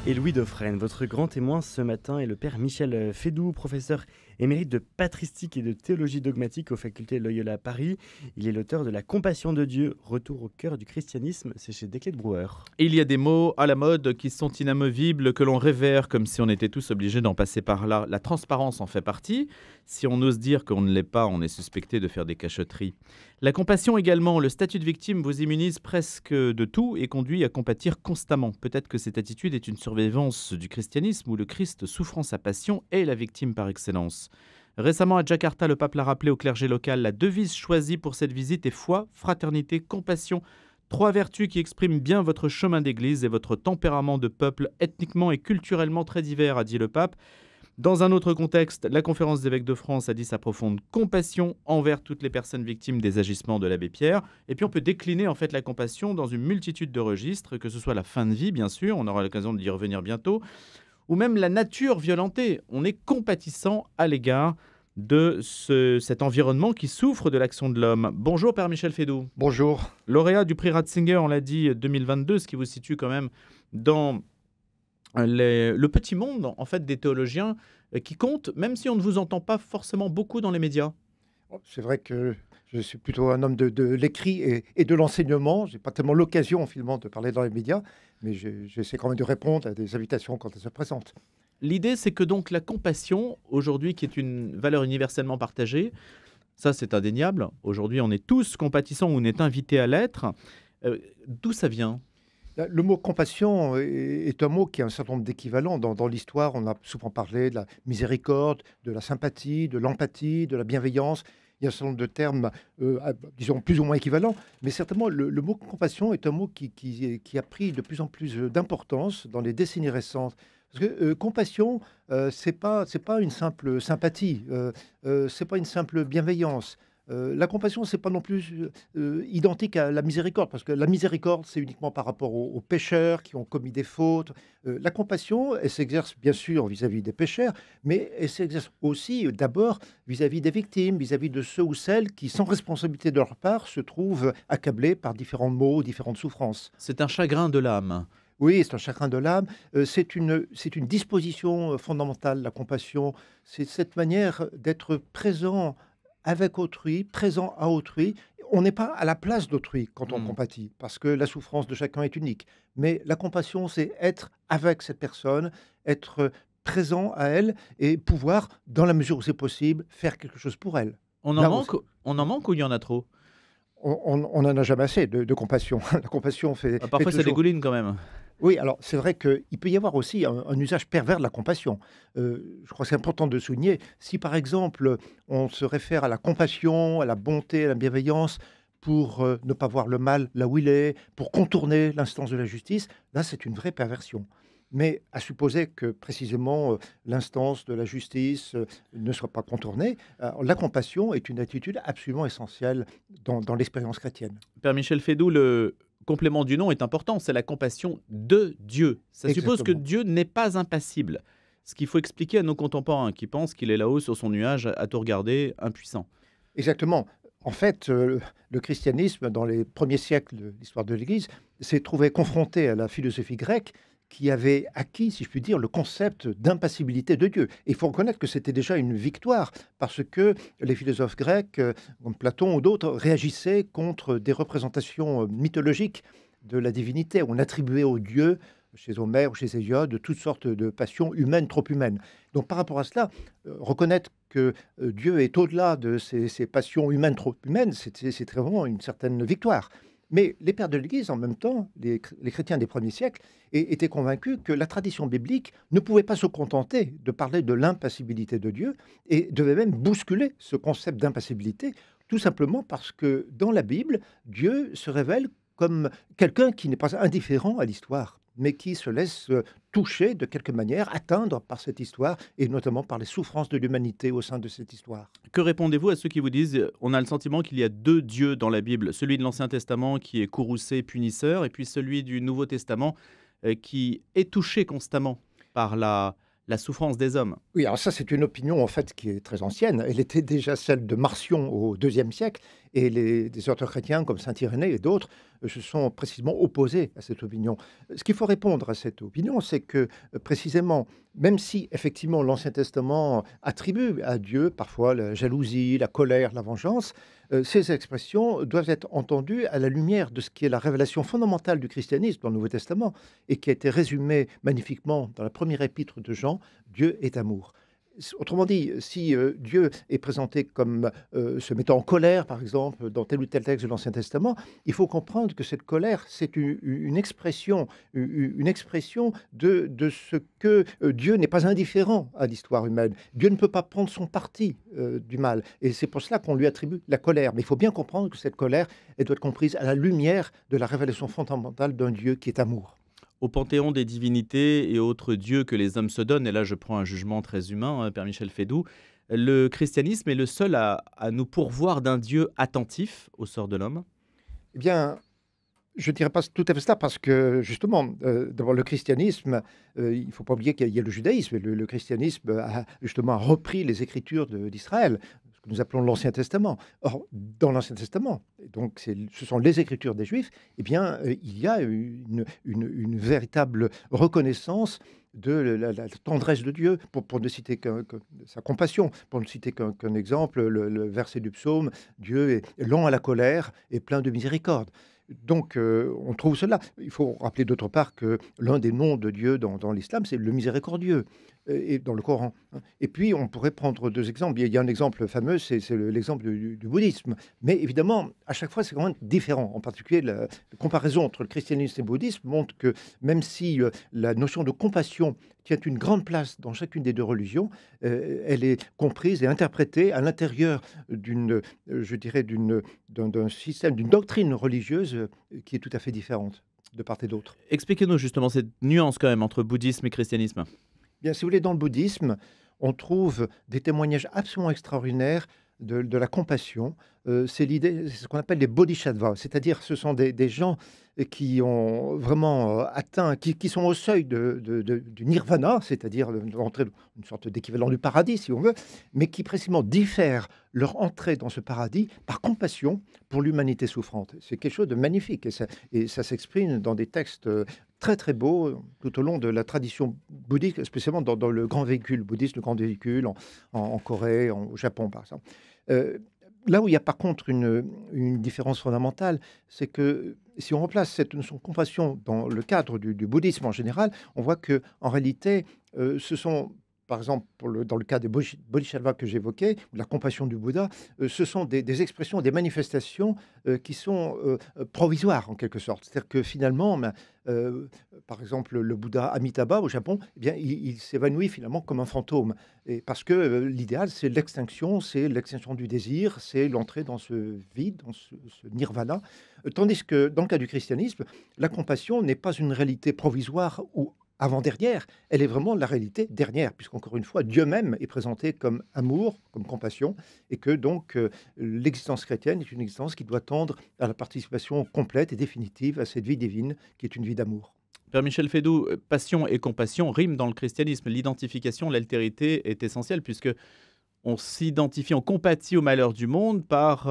Et Louis Dauphren, votre grand témoin ce matin est le père Michel Fédoux, professeur émérite de patristique et de théologie dogmatique aux facultés Loyola à Paris. Il est l'auteur de La Compassion de Dieu, retour au cœur du christianisme, c'est chez Desclés de Brouwer. Il y a des mots à la mode qui sont inamovibles, que l'on révère comme si on était tous obligés d'en passer par là. La transparence en fait partie. Si on ose dire qu'on ne l'est pas, on est suspecté de faire des cachotteries. La compassion également, le statut de victime vous immunise presque de tout et conduit à compatir constamment. Peut-être que cette attitude est une survivance du christianisme où le Christ, souffrant sa passion, est la victime par excellence. Récemment à Jakarta, le pape l'a rappelé au clergé local, la devise choisie pour cette visite est foi, fraternité, compassion. 3 vertus qui expriment bien votre chemin d'église et votre tempérament de peuple ethniquement et culturellement très divers, a dit le pape. Dans un autre contexte, la conférence d'évêques de France a dit sa profonde compassion envers toutes les personnes victimes des agissements de l'abbé Pierre. Et puis on peut décliner en fait la compassion dans une multitude de registres, que ce soit la fin de vie bien sûr, on aura l'occasion d'y revenir bientôt, ou même la nature violentée. On est compatissant à l'égard de cet environnement qui souffre de l'action de l'homme. Bonjour Père Michel Fédoux. Bonjour. Lauréat du prix Ratzinger, on l'a dit, 2022, ce qui vous situe quand même dans le petit monde en fait, des théologiens qui comptent, même si on ne vous entend pas forcément beaucoup dans les médias. C'est vrai que je suis plutôt un homme de l'écrit et de l'enseignement. Je n'ai pas tellement l'occasion finalement de parler dans les médias, mais j'essaie quand même de répondre à des invitations quand elles se présentent. L'idée, c'est que donc la compassion, aujourd'hui, qui est une valeur universellement partagée, ça c'est indéniable. Aujourd'hui, on est tous compatissants ou on est invités à l'être. D'où ça vient ? Le mot compassion est un mot qui a un certain nombre d'équivalents. Dans l'histoire, on a souvent parlé de la miséricorde, de la sympathie, de l'empathie, de la bienveillance. Il y a un certain nombre de termes, disons, plus ou moins équivalents. Mais certainement, le mot compassion est un mot qui a pris de plus en plus d'importance dans les décennies récentes. Parce que compassion, c'est pas une simple sympathie, c'est pas une simple bienveillance. La compassion, c'est pas non plus identique à la miséricorde, parce que la miséricorde, c'est uniquement par rapport aux pécheurs qui ont commis des fautes. La compassion, elle s'exerce bien sûr vis-à-vis des pécheurs, mais elle s'exerce aussi d'abord vis-à-vis des victimes, vis-à-vis de ceux ou celles qui, sans responsabilité de leur part, se trouvent accablés par différents maux, différentes souffrances. C'est un chagrin de l'âme. Oui, c'est un chagrin de l'âme. C'est une disposition fondamentale, la compassion. C'est cette manière d'être présent avec autrui, présent à autrui. On n'est pas à la place d'autrui quand on compatit, parce que la souffrance de chacun est unique. Mais la compassion, c'est être avec cette personne, être présent à elle et pouvoir, dans la mesure où c'est possible, faire quelque chose pour elle. On en manque ou il y en a trop ? On n'en a jamais assez de compassion. La compassion fait... Parfois, ça dégouline quand même. Oui, alors c'est vrai qu'il peut y avoir aussi un usage pervers de la compassion. Je crois que c'est important de souligner, si par exemple on se réfère à la compassion, à la bonté, à la bienveillance, pour ne pas voir le mal là où il est, pour contourner l'instance de la justice, là c'est une vraie perversion. Mais à supposer que précisément l'instance de la justice ne soit pas contournée, la compassion est une attitude absolument essentielle dans l'expérience chrétienne. Père Michel Fédoux, le complément du nom est important, c'est la compassion de Dieu. Ça suppose que Dieu n'est pas impassible. Ce qu'il faut expliquer à nos contemporains qui pensent qu'il est là-haut sur son nuage à tout regarder, impuissant. Exactement. En fait, le christianisme, dans les premiers siècles de l'histoire de l'Église, s'est trouvé confronté à la philosophie grecque qui avait acquis, si je puis dire, le concept d'impassibilité de Dieu. Et il faut reconnaître que c'était déjà une victoire, parce que les philosophes grecs, comme Platon ou d'autres, réagissaient contre des représentations mythologiques de la divinité. On attribuait aux dieux, chez Homère ou chez Hésiode, toutes sortes de passions humaines, trop humaines. Donc par rapport à cela, reconnaître que Dieu est au-delà de ces passions humaines, trop humaines, c'est vraiment une certaine victoire. Mais les pères de l'Église, en même temps, les chrétiens des premiers siècles, étaient convaincus que la tradition biblique ne pouvait pas se contenter de parler de l'impassibilité de Dieu et devait même bousculer ce concept d'impassibilité, tout simplement parce que dans la Bible, Dieu se révèle comme quelqu'un qui n'est pas indifférent à l'histoire, mais qui se laisse toucher de quelque manière, atteindre par cette histoire, et notamment par les souffrances de l'humanité au sein de cette histoire. Que répondez-vous à ceux qui vous disent on a le sentiment qu'il y a 2 dieux dans la Bible, celui de l'Ancien Testament qui est courroucé, punisseur, et puis celui du Nouveau Testament qui est touché constamment par la la souffrance des hommes. Oui, alors ça, c'est une opinion en fait qui est très ancienne. Elle était déjà celle de Marcion au IIe siècle, et des auteurs chrétiens comme saint Irénée et d'autres se sont précisément opposés à cette opinion. Ce qu'il faut répondre à cette opinion, c'est que précisément, même si effectivement l'Ancien Testament attribue à Dieu parfois la jalousie, la colère, la vengeance, ces expressions doivent être entendues à la lumière de ce qui est la révélation fondamentale du christianisme dans le Nouveau Testament et qui a été résumée magnifiquement dans la première épître de Jean: Dieu est amour. Autrement dit, si Dieu est présenté comme se mettant en colère, par exemple, dans tel ou tel texte de l'Ancien Testament, il faut comprendre que cette colère, c'est une expression, une expression de ce que Dieu n'est pas indifférent à l'histoire humaine. Dieu ne peut pas prendre son parti du mal. Et c'est pour cela qu'on lui attribue la colère. Mais il faut bien comprendre que cette colère, elle doit être comprise à la lumière de la révélation fondamentale d'un Dieu qui est amour. Au panthéon des divinités et autres dieux que les hommes se donnent, et là je prends un jugement très humain, Père Michel Fédoux, le christianisme est le seul à nous pourvoir d'un Dieu attentif au sort de l'homme. Eh bien, je ne dirais pas tout à fait cela parce que, justement, d'abord, le christianisme, il ne faut pas oublier qu'il y a le judaïsme. Et le christianisme a justement repris les écritures d'Israël, ce que nous appelons l'Ancien Testament. Or, dans l'Ancien Testament, et donc ce sont les écritures des Juifs, eh bien, il y a une véritable reconnaissance de la tendresse de Dieu, pour ne citer sa compassion, pour ne citer qu'un exemple, le verset du psaume: Dieu est lent à la colère et plein de miséricorde. Donc, on trouve cela. Il faut rappeler d'autre part que l'un des noms de Dieu dans l'islam, c'est le miséricordieux, et dans le Coran. Et puis, on pourrait prendre deux exemples. Il y a un exemple fameux, c'est l'exemple du bouddhisme. Mais évidemment, à chaque fois, c'est quand même différent. En particulier, la comparaison entre le christianisme et le bouddhisme montre que même si la notion de compassion tient une grande place dans chacune des deux religions, elle est comprise et interprétée à l'intérieur je dirais, d'un système, d'une doctrine religieuse qui est tout à fait différente de part et d'autre. Expliquez-nous justement cette nuance quand même entre bouddhisme et christianisme. Bien, si vous voulez, dans le bouddhisme, on trouve des témoignages absolument extraordinaires de la compassion. C'est ce qu'on appelle les bodhisattvas, c'est-à-dire ce sont des gens qui ont vraiment atteint, qui sont au seuil du nirvana, c'est-à-dire l'entrée, une sorte d'équivalent du paradis, si on veut, mais qui précisément diffèrent leur entrée dans ce paradis par compassion pour l'humanité souffrante. C'est quelque chose de magnifique, et ça s'exprime dans des textes très très beaux tout au long de la tradition bouddhique, spécialement dans le grand véhicule bouddhiste, le grand véhicule en Corée, au Japon par exemple. Là où il y a par contre une différence fondamentale, c'est que si on replace cette notion de compassion dans le cadre du bouddhisme en général, on voit que en réalité, ce sont, par exemple, dans le cas des bodhisattvas que j'évoquais, ou la compassion du Bouddha, ce sont des expressions, des manifestations qui sont provisoires en quelque sorte. C'est-à-dire que finalement, par exemple, le Bouddha Amitabha au Japon, eh bien, il s'évanouit finalement comme un fantôme. Et parce que l'idéal, c'est l'extinction du désir, c'est l'entrée dans ce vide, dans ce nirvana. Tandis que dans le cas du christianisme, la compassion n'est pas une réalité provisoire ou avant-dernière, elle est vraiment la réalité dernière, puisqu'encore une fois, Dieu même est présenté comme amour, comme compassion, et que donc l'existence chrétienne est une existence qui doit tendre à la participation complète et définitive à cette vie divine, qui est une vie d'amour. Père Michel Fédoux, passion et compassion riment dans le christianisme. L'identification, l'altérité est essentielle, puisque on s'identifie, on compatit au malheur du monde parce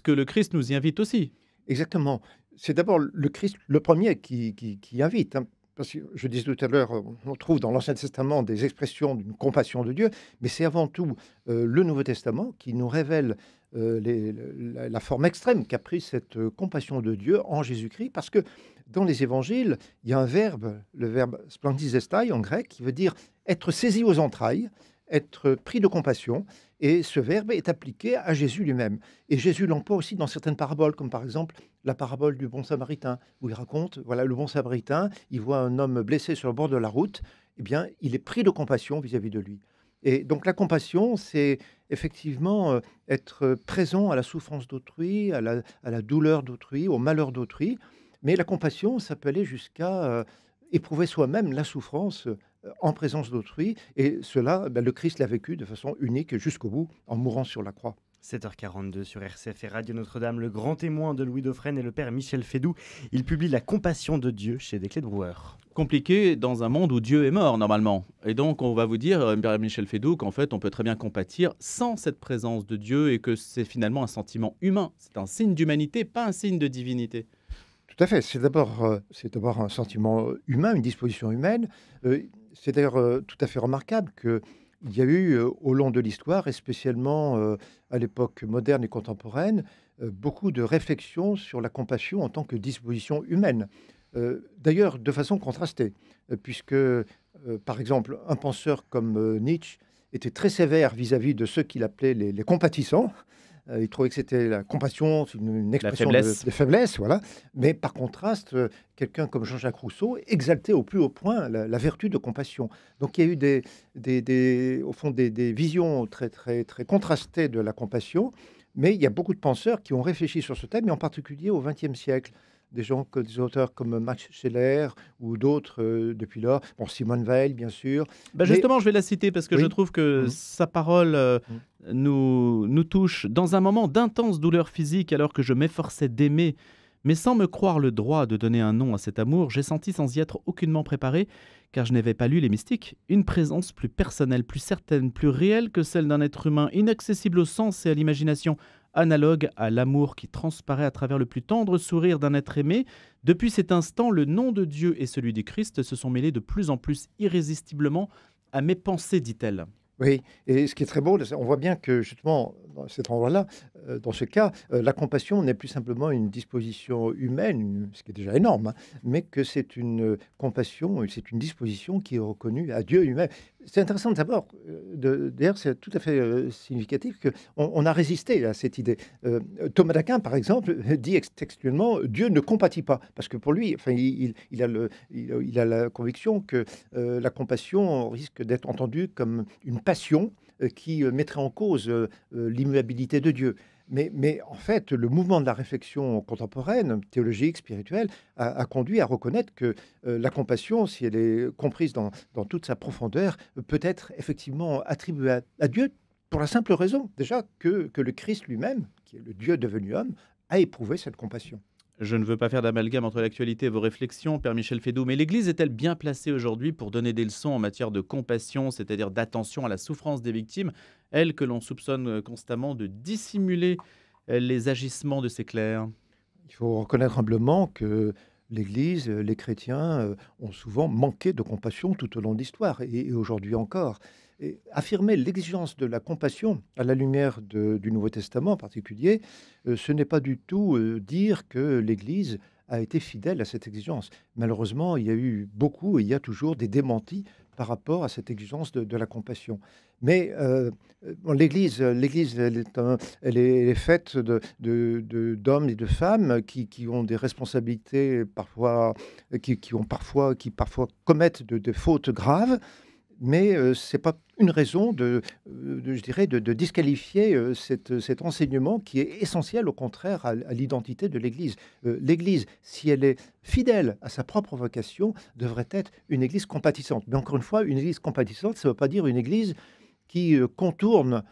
que le Christ nous y invite aussi. Exactement. C'est d'abord le Christ, le premier, qui invite. Parce que je disais tout à l'heure, on trouve dans l'Ancien Testament des expressions d'une compassion de Dieu, mais c'est avant tout le Nouveau Testament qui nous révèle la forme extrême qu'a pris cette compassion de Dieu en Jésus-Christ, parce que dans les évangiles, il y a un verbe, le verbe splendizestai en grec, qui veut dire être saisi aux entrailles, être pris de compassion, et ce verbe est appliqué à Jésus lui-même. Et Jésus l'emploie aussi dans certaines paraboles, comme par exemple la parabole du bon samaritain, où il raconte, voilà, le bon samaritain, il voit un homme blessé sur le bord de la route, eh bien, il est pris de compassion vis-à-vis de lui. Et donc la compassion, c'est effectivement être présent à la souffrance d'autrui, à la douleur d'autrui, au malheur d'autrui. Mais la compassion, ça peut aller jusqu'à éprouver soi-même la souffrance en présence d'autrui. Et cela, le Christ l'a vécu de façon unique jusqu'au bout, en mourant sur la croix. 7h42 sur RCF et Radio Notre-Dame, le grand témoin de Louis Dauphren et le père Michel Fédoux. Il publie La compassion de Dieu chez Desclés de Brouwer. compliqué dans un monde où Dieu est mort, normalement. Et donc, on va vous dire, Père Michel Fédoux, qu'en fait, on peut très bien compatir sans cette présence de Dieu et que c'est finalement un sentiment humain. C'est un signe d'humanité, pas un signe de divinité. Tout à fait. C'est d'abord un sentiment humain, une disposition humaine. C'est d'ailleurs tout à fait remarquable qu'il y a eu au long de l'histoire, et spécialement à l'époque moderne et contemporaine, beaucoup de réflexions sur la compassion en tant que disposition humaine. D'ailleurs, de façon contrastée, puisque, par exemple, un penseur comme Nietzsche était très sévère vis-à-vis de ceux qu'il appelait les compatissants. Il trouvait que c'était la compassion, c'est une expression de faiblesse, voilà. Mais par contraste, quelqu'un comme Jean-Jacques Rousseau exaltait au plus haut point la vertu de compassion. Donc il y a eu au fond des visions très, très, très contrastées de la compassion, mais il y a beaucoup de penseurs qui ont réfléchi sur ce thème, et en particulier au XXe siècle. Des auteurs comme Max Scheler ou d'autres depuis lors. Bon, Simone Weil, bien sûr. Justement, je vais la citer parce que je trouve que sa parole nous touche. Dans un moment d'intense douleur physique, alors que je m'efforçais d'aimer, mais sans me croire le droit de donner un nom à cet amour, j'ai senti, sans y être aucunement préparé, car je n'avais pas lu les mystiques, une présence plus personnelle, plus certaine, plus réelle que celle d'un être humain, inaccessible au sens et à l'imagination, analogue à l'amour qui transparaît à travers le plus tendre sourire d'un être aimé. Depuis cet instant, le nom de Dieu et celui du Christ se sont mêlés de plus en plus irrésistiblement à mes pensées, dit-elle. Oui, et ce qui est très beau, on voit bien que justement, dans cet endroit-là, dans ce cas, la compassion n'est plus simplement une disposition humaine, ce qui est déjà énorme, hein, mais que c'est une compassion, c'est une disposition qui est reconnue à Dieu lui-même. C'est intéressant de savoir, d'ailleurs c'est tout à fait significatif qu'on a résisté à cette idée. Thomas d'Aquin, par exemple, dit textuellement « Dieu ne compatit pas », parce que pour lui, enfin, il a la conviction que la compassion risque d'être entendue comme une passion qui mettrait en cause l'immuabilité de Dieu. Mais en fait, le mouvement de la réflexion contemporaine, théologique, spirituelle, a conduit à reconnaître que la compassion, si elle est comprise dans toute sa profondeur, peut être effectivement attribuée à Dieu pour la simple raison, déjà, que le Christ lui-même, qui est le Dieu devenu homme, a éprouvé cette compassion. Je ne veux pas faire d'amalgame entre l'actualité et vos réflexions, Père Michel Fédoux, mais l'Église est-elle bien placée aujourd'hui pour donner des leçons en matière de compassion, c'est-à-dire d'attention à la souffrance des victimes, elle que l'on soupçonne constamment de dissimuler les agissements de ses clercs? Il faut reconnaître humblement que l'Église, les chrétiens ont souvent manqué de compassion tout au long de l'histoire, et aujourd'hui encore. Et affirmer l'exigence de la compassion à la lumière du Nouveau Testament en particulier, ce n'est pas du tout dire que l'Église a été fidèle à cette exigence. Malheureusement, il y a eu beaucoup et il y a toujours des démentis par rapport à cette exigence de la compassion. Mais l'Église, elle est faite d'hommes et de femmes qui ont des responsabilités parfois, qui parfois commettent de fautes graves. Mais ce n'est pas une raison je dirais, de disqualifier cet enseignement qui est essentiel, au contraire, à l'identité de l'Église. L'Église, si elle est fidèle à sa propre vocation, devrait être une Église compatissante. Mais encore une fois, une Église compatissante, ça ne veut pas dire une Église qui contourne,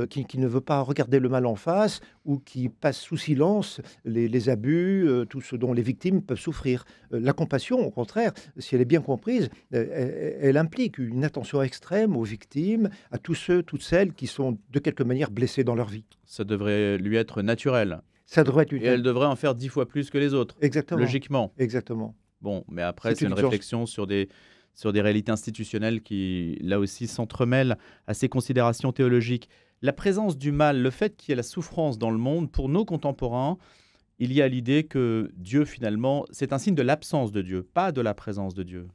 qui ne veut pas regarder le mal en face ou qui passe sous silence les abus, tout ce dont les victimes peuvent souffrir. La compassion, au contraire, si elle est bien comprise, elle implique une attention extrême aux victimes, à tous ceux, toutes celles qui sont de quelque manière blessés dans leur vie. Ça devrait lui être naturel. Ça devrait être Et elle devrait en faire 10 fois plus que les autres. Exactement. Logiquement. Exactement. Bon, mais après, c'est une réflexion sur des réalités institutionnelles qui, là aussi, s'entremêlent à ces considérations théologiques. La présence du mal, le fait qu'il y ait la souffrance dans le monde, pour nos contemporains, il y a l'idée que Dieu, finalement, c'est un signe de l'absence de Dieu, pas de la présence de Dieu.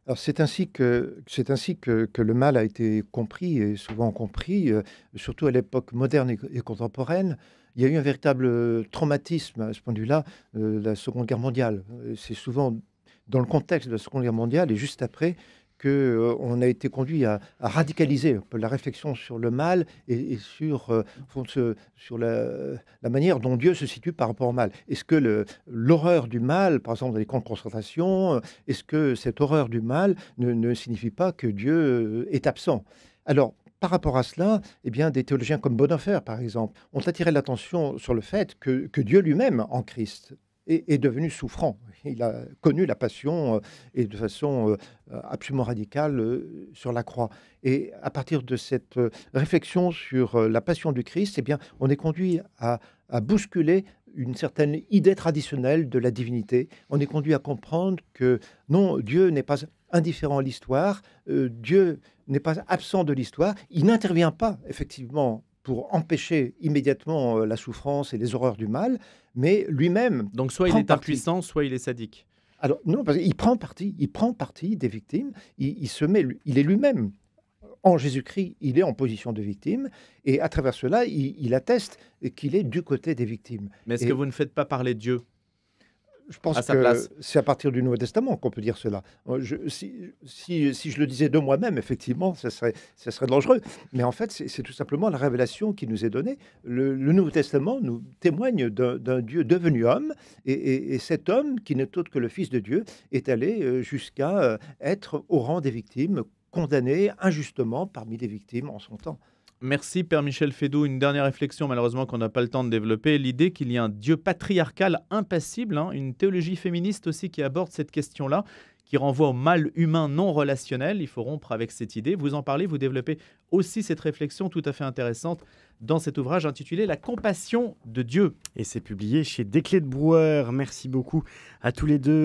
Alors c'est ainsi que le mal a été compris, et souvent compris, surtout à l'époque moderne et contemporaine. Il y a eu un véritable traumatisme à ce point de vue-là, la Seconde Guerre mondiale. C'est souvent dans le contexte de la Seconde Guerre mondiale et juste après qu'on a été conduit à radicaliser un peu la réflexion sur le mal et sur la manière dont Dieu se situe par rapport au mal. Est-ce que l'horreur du mal, par exemple dans les camps de concentration, est-ce que cette horreur du mal ne signifie pas que Dieu est absent? Alors, par rapport à cela, eh bien, des théologiens comme Bonhoeffer, par exemple, ont attiré l'attention sur le fait que Dieu lui-même, en Christ, est devenu souffrant. Il a connu la passion et de façon absolument radicale sur la croix. Et à partir de cette réflexion sur la passion du Christ, eh bien, on est conduit à bousculer une certaine idée traditionnelle de la divinité. On est conduit à comprendre que non, Dieu n'est pas indifférent à l'histoire, Dieu n'est pas absent de l'histoire, il n'intervient pas effectivement pour empêcher immédiatement la souffrance et les horreurs du mal, mais lui-même Donc soit il prend est parti. impuissant, soit il est sadique. Alors non, parce qu'il prend parti des victimes, il se met, il est lui-même en Jésus-Christ, il est en position de victime, et à travers cela, il atteste qu'il est du côté des victimes. Mais est-ce Et que vous ne faites pas parler Dieu je pense à sa que place? c'est à partir du Nouveau Testament qu'on peut dire cela. Si je le disais de moi-même, effectivement, ça serait dangereux. Mais en fait, c'est tout simplement la révélation qui nous est donnée. Le Nouveau Testament nous témoigne d'un Dieu devenu homme, et cet homme, qui n'est autre que le Fils de Dieu, est allé jusqu'à être au rang des victimes, condamné injustement parmi les victimes en son temps. Merci Père Michel Fédoux. Une dernière réflexion, malheureusement qu'on n'a pas le temps de développer, l'idée qu'il y a un Dieu patriarcal impassible, une théologie féministe aussi qui aborde cette question-là, qui renvoie au mal humain non relationnel. Il faut rompre avec cette idée. Vous en parlez, vous développez aussi cette réflexion tout à fait intéressante dans cet ouvrage intitulé « La compassion de Dieu ». Et c'est publié chez Desclés de Brouwer. Merci beaucoup à tous les deux.